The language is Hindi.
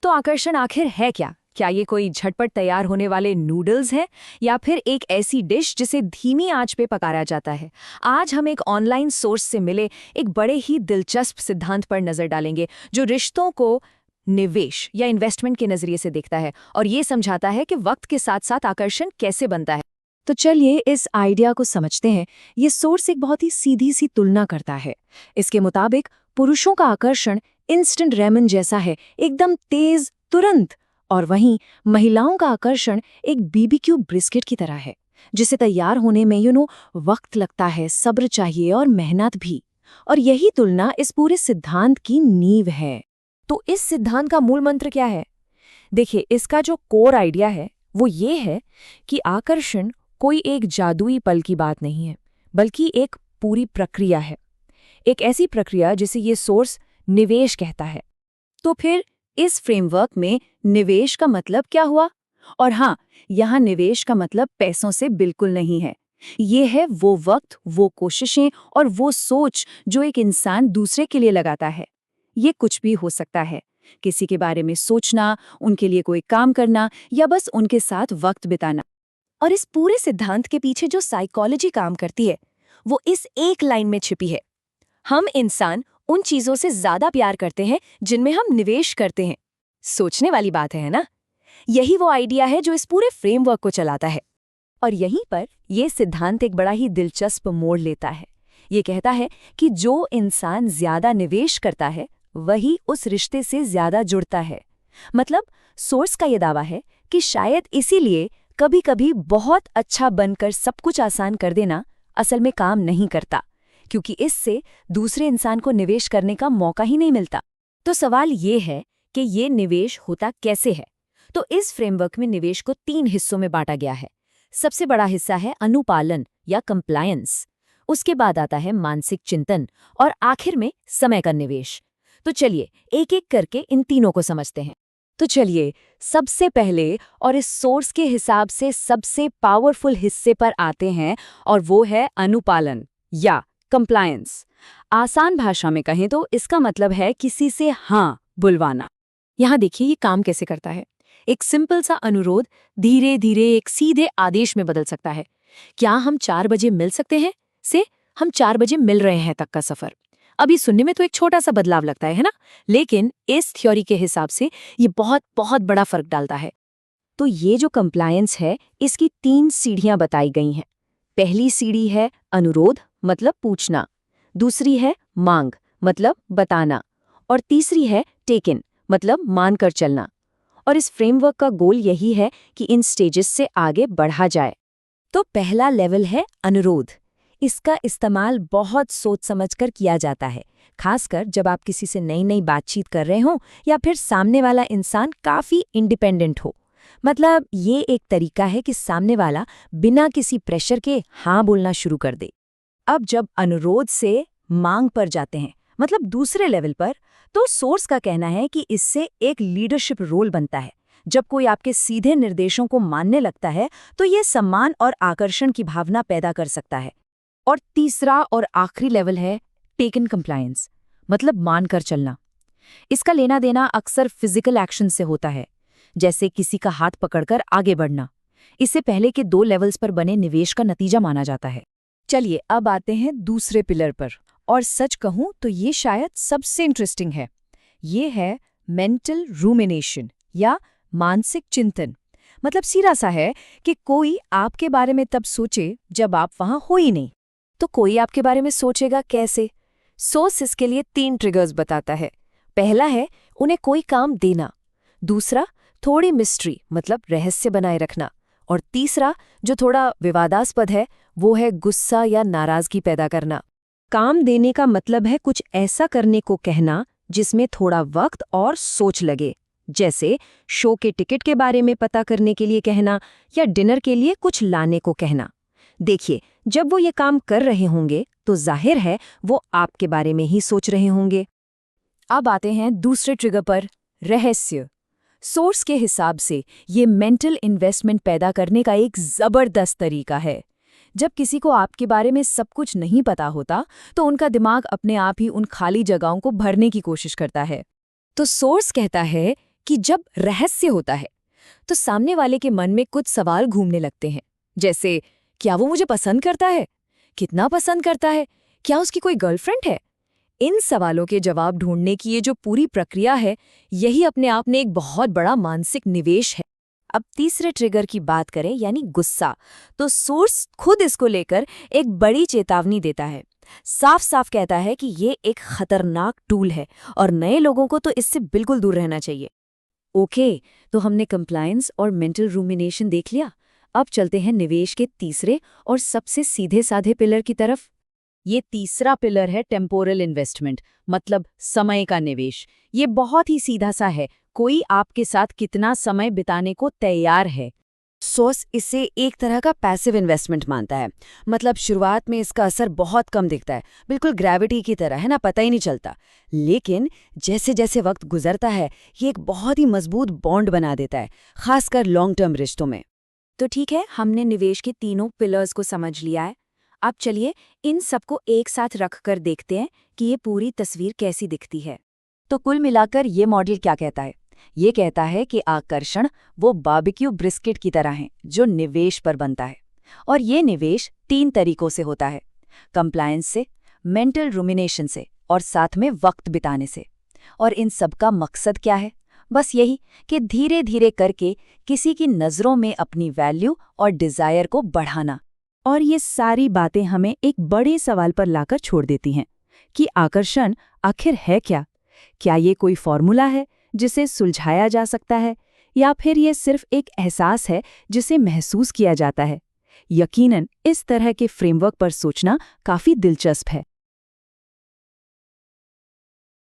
तो आकर्षण आखिर है क्या? क्या ये कोई झटपट तैयार होने वाले नूडल्स हैं या फिर एक ऐसी डिश जिसे धीमी आंच पे पकाया जाता है? आज हम एक ऑनलाइन सोर्स से मिले एक बड़े ही दिलचस्प सिद्धांत पर नजर डालेंगे जो रिश्तों को निवेश या इन्वेस्टमेंट के नजरिए से देखता है और ये समझाता है कि वक्त के साथ साथ आकर्षण कैसे बनता है। तो चलिए इस आइडिया को समझते हैं। ये सोर्स एक बहुत ही सीधी सी तुलना करता है। इसके मुताबिक पुरुषों का आकर्षण इंस्टेंट रेमन जैसा है, एकदम तेज, तुरंत, और वहीं महिलाओं का आकर्षण एक बीबीक्यू ब्रिस्केट की तरह है, जिसे तैयार होने में वक्त लगता है, सब्र चाहिए और मेहनत भी। और यही तुलना इस पूरे सिद्धांत की नींव है। तो इस सिद्धांत का मूल मंत्र क्या है? देखिए, इसका जो कोर आइडिया है वो ये है कि आकर्षण कोई एक जादुई पल की बात नहीं है, बल्कि एक पूरी प्रक्रिया है। एक ऐसी प्रक्रिया जिसे ये सोर्स निवेश कहता है। तो फिर इस फ्रेमवर्क में निवेश का मतलब क्या हुआ? और हाँ, यहाँ निवेश का मतलब पैसों से बिल्कुल नहीं है। ये है वो वक्त, वो कोशिशें और वो सोच जो एक इंसान दूसरे के लिए लगाता है। ये कुछ भी हो सकता है, किसी के बारे में सोचना, उनके लिए कोई काम करना या बस उनके साथ वक्त बिताना। और इस पूरे सिद्धांत के पीछे जो साइकोलॉजी काम करती है वो इस एक लाइन में छिपी है। हम इंसान उन चीजों से ज्यादा प्यार करते हैं जिनमें हम निवेश करते हैं। सोचने वाली बात है ना? यही वो आइडिया है जो इस पूरे फ्रेमवर्क को चलाता है। और यहीं पर यह सिद्धांत एक बड़ा ही दिलचस्प मोड़ लेता है। ये कहता है कि जो इंसान ज्यादा निवेश करता है वही उस रिश्ते से ज्यादा जुड़ता है। मतलब सोर्स का यह दावा है कि शायद इसीलिए कभी-कभी बहुत अच्छा बनकर सब कुछ आसान कर देना असल में काम नहीं करता, क्योंकि इससे दूसरे इंसान को निवेश करने का मौका ही नहीं मिलता। तो सवाल ये है कि ये निवेश होता कैसे है? तो इस फ्रेमवर्क में निवेश को 3 हिस्सों में बांटा गया है। सबसे बड़ा हिस्सा है अनुपालन या कंप्लायंस, उसके बाद आता है मानसिक चिंतन और आखिर में समय का निवेश। तो चलिए एक एक करके इन तीनों को समझते हैं। तो चलिए सबसे पहले और इस सोर्स के हिसाब से सबसे पावरफुल हिस्से पर आते हैं, और वो है अनुपालन या कंप्लायंस। आसान भाषा में कहें तो इसका मतलब है किसी से हाँ बुलवाना। यहाँ देखिए ये काम कैसे करता है। एक सिंपल सा अनुरोध धीरे धीरे एक सीधे आदेश में बदल सकता है। क्या हम 4 बजे मिल सकते हैं से हम 4 बजे मिल रहे हैं तक का सफर। अभी सुनने में तो एक छोटा सा बदलाव लगता है ना? लेकिन इस थ्योरी के हिसाब से ये बहुत बहुत बड़ा फर्क डालता है। तो ये जो कंप्लायंस है इसकी 3 सीढ़ियां बताई गई हैं। पहली सीढ़ी है अनुरोध, मतलब पूछना। दूसरी है मांग, मतलब बताना। और तीसरी है टेकन, मतलब मानकर चलना। और इस फ्रेमवर्क का गोल यही है कि इन स्टेजेस से आगे बढ़ा जाए। तो पहला लेवल है अनुरोध। इसका इस्तेमाल बहुत सोच समझकर किया जाता है, खासकर जब आप किसी से नई नई बातचीत कर रहे हो या फिर सामने वाला इंसान काफी इंडिपेंडेंट हो। मतलब ये एक तरीका है कि सामने वाला बिना किसी प्रेशर के हाँ बोलना शुरू कर दे। अब जब अनुरोध से मांग पर जाते हैं, मतलब दूसरे लेवल पर, तो सोर्स का कहना है कि इससे एक लीडरशिप रोल बनता है। जब कोई आपके सीधे निर्देशों को मानने लगता है तो ये सम्मान और आकर्षण की भावना पैदा कर सकता है। और तीसरा और आखिरी लेवल है टेकन कंप्लायंस, मतलब मानकर चलना। इसका लेना देना अक्सर फिजिकल एक्शन से होता है, जैसे किसी का हाथ पकड़कर आगे बढ़ना। इससे पहले के 2 लेवल्स पर बने निवेश का नतीजा माना जाता है। चलिए अब आते हैं दूसरे पिलर पर, और सच कहूं तो ये शायद सबसे इंटरेस्टिंग है। ये है मेंटल रूमिनेशन या मानसिक चिंतन। मतलब सीधा सा है कि कोई आपके बारे में तब सोचे जब आप वहां हो ही नहीं। तो कोई आपके बारे में सोचेगा कैसे? सोर्स इसके लिए 3 ट्रिगर्स बताता है। पहला है उन्हें कोई काम देना। दूसरा थोड़ी मिस्ट्री, मतलब रहस्य बनाए रखना। और तीसरा जो थोड़ा विवादास्पद है वो है गुस्सा या नाराजगी पैदा करना। काम देने का मतलब है कुछ ऐसा करने को कहना जिसमें थोड़ा वक्त और सोच लगे, जैसे शो के टिकट के बारे में पता करने के लिए कहना या डिनर के लिए कुछ लाने को कहना। देखिए, जब वो ये काम कर रहे होंगे तो जाहिर है वो आपके बारे में ही सोच रहे होंगे। अब आते हैं दूसरे ट्रिगर पर, रहस्य। सोर्स के हिसाब से ये मेंटल इन्वेस्टमेंट पैदा करने का एक जबरदस्त तरीका है। जब किसी को आपके बारे में सब कुछ नहीं पता होता तो उनका दिमाग अपने आप ही उन खाली जगहों को भरने की कोशिश करता है। तो सोर्स कहता है कि जब रहस्य होता है तो सामने वाले के मन में कुछ सवाल घूमने लगते हैं, जैसे क्या वो मुझे पसंद करता है, कितना पसंद करता है, क्या उसकी कोई गर्लफ्रेंड है। इन सवालों के जवाब ढूंढने की ये जो पूरी प्रक्रिया है, यही अपने आप में एक बहुत बड़ा मानसिक निवेश है। अब तीसरे ट्रिगर की बात करें, यानी गुस्सा, तो सोर्स खुद इसको लेकर एक बड़ी चेतावनी देता है। साफ साफ कहता है कि ये एक खतरनाक टूल है और नए लोगों को तो इससे बिल्कुल दूर रहना चाहिए। ओके, तो हमने कंप्लायंस और मेंटल रूमिनेशन देख लिया। अब चलते हैं निवेश के तीसरे और सबसे सीधे साधे पिलर की तरफ। ये तीसरा पिलर है टेम्पोरल इन्वेस्टमेंट, मतलब समय का निवेश। ये बहुत ही सीधा सा है, कोई आपके साथ कितना समय बिताने को तैयार है। सोर्स इसे एक तरह का पैसिव इन्वेस्टमेंट मानता है। मतलब शुरुआत में इसका असर बहुत कम दिखता है, बिल्कुल ग्रेविटी की तरह, है ना, पता ही नहीं चलता। लेकिन जैसे जैसे वक्त गुजरता है, ये एक बहुत ही मजबूत बॉन्ड बना देता है, खासकर लॉन्ग टर्म रिश्तों में। तो ठीक है, हमने निवेश के तीनों पिलर्स को समझ लिया है। अब चलिए इन सबको एक साथ रखकर देखते हैं कि ये पूरी तस्वीर कैसी दिखती है। तो कुल मिलाकर ये मॉडल क्या कहता है? ये कहता है कि आकर्षण वो बारबेक्यू ब्रिस्किट की तरह है जो निवेश पर बनता है। और ये निवेश 3 तरीकों से होता है: कंप्लायंस से, मेंटल रूमिनेशन से और साथ में वक्त बिताने से। और इन सब का मकसद क्या है? बस यही कि धीरे धीरे करके किसी की नज़रों में अपनी वैल्यू और डिज़ायर को बढ़ाना। और ये सारी बातें हमें एक बड़े सवाल पर लाकर छोड़ देती हैं कि आकर्षण आखिर है क्या? क्या ये कोई फॉर्मूला है जिसे सुलझाया जा सकता है, या फिर ये सिर्फ एक एहसास है जिसे महसूस किया जाता है? यकीनन इस तरह के फ्रेमवर्क पर सोचना काफी दिलचस्प है।